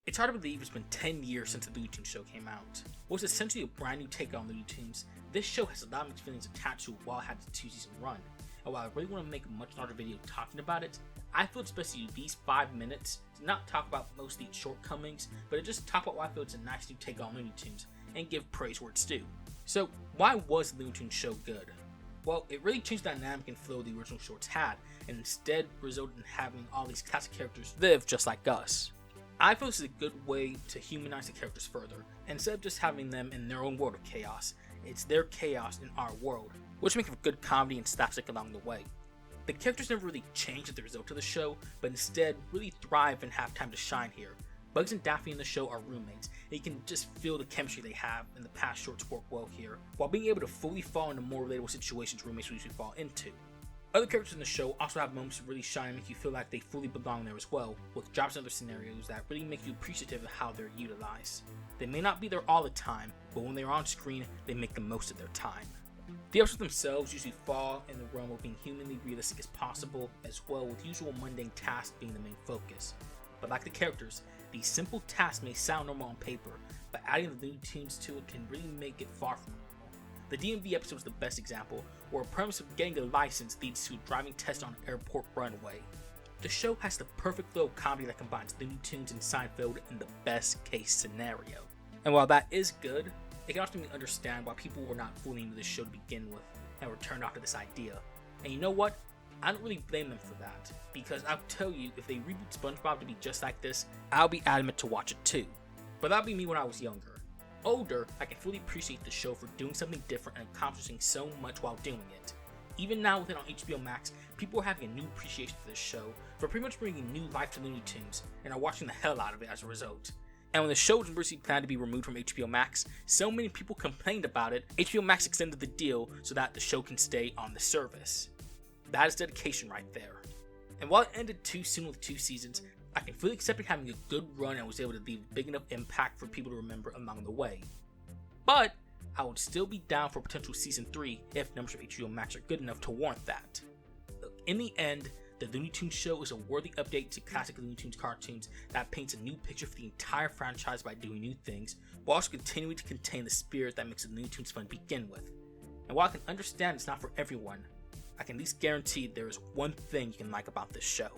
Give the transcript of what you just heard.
It's hard to believe it's been 10 years since the Looney Tunes show came out. What was essentially a brand new take on Looney Tunes, this show has a lot of mixed feelings attached to it while it had its 2-season run. And while I really want to make a much larger video talking about it, I feel it's best to use these 5 minutes to not talk about most of its shortcomings, but to just talk about why I feel it's a nice new take on Looney Tunes, and give praise where it's due. So, why was the Looney Tunes show good? Well, it really changed the dynamic and flow the original shorts had, and instead resulted in having all these classic characters live just like us. I feel this is a good way to humanize the characters further, instead of just having them in their own world of chaos. It's their chaos in our world, which makes for good comedy and slapstick along the way. The characters never really change as the result of the show, but instead really thrive and have time to shine here. Bugs and Daffy in the show are roommates, and you can just feel the chemistry they have, and the past shorts work well here, while being able to fully fall into more relatable situations roommates usually fall into. Other characters in the show also have moments to really shine and make you feel like they fully belong there as well, with drops in other scenarios that really make you appreciative of how they're utilized. They may not be there all the time, but when they're on screen, they make the most of their time. The episodes themselves usually fall in the realm of being humanly realistic as possible, as well, with usual mundane tasks being the main focus. But like the characters, these simple tasks may sound normal on paper, but adding the Looney Tunes to it can really make it far from normal. The DMV episode is the best example, where a premise of getting a license leads to a driving test on an airport runway. The show has the perfect flow of comedy that combines Looney Tunes and Seinfeld in the best case scenario. And while that is good, it can often understand why people were not fully into this show to begin with, and were turned off to this idea. And you know what? I don't really blame them for that, because I'll tell you, if they reboot SpongeBob to be just like this, I'll be adamant to watch it too. But that'd be me when I was younger. Older, I can fully appreciate the show for doing something different and accomplishing so much while doing it. Even now with it on HBO Max, people are having a new appreciation for this show, for pretty much bringing new life to Looney Tunes, and are watching the hell out of it as a result. And when the show was originally planned to be removed from HBO Max, so many people complained about it, HBO Max extended the deal so that the show can stay on the service. That is dedication right there. And while it ended too soon with 2 seasons, I can fully accept it having a good run and was able to leave a big enough impact for people to remember along the way. But I would still be down for potential season 3 if numbers of HBO Max are good enough to warrant that. In the end, the Looney Tunes show is a worthy update to classic Looney Tunes cartoons that paints a new picture for the entire franchise by doing new things, while also continuing to contain the spirit that makes the Looney Tunes fun to begin with. And while I can understand it's not for everyone, I can at least guarantee there is one thing you can like about this show.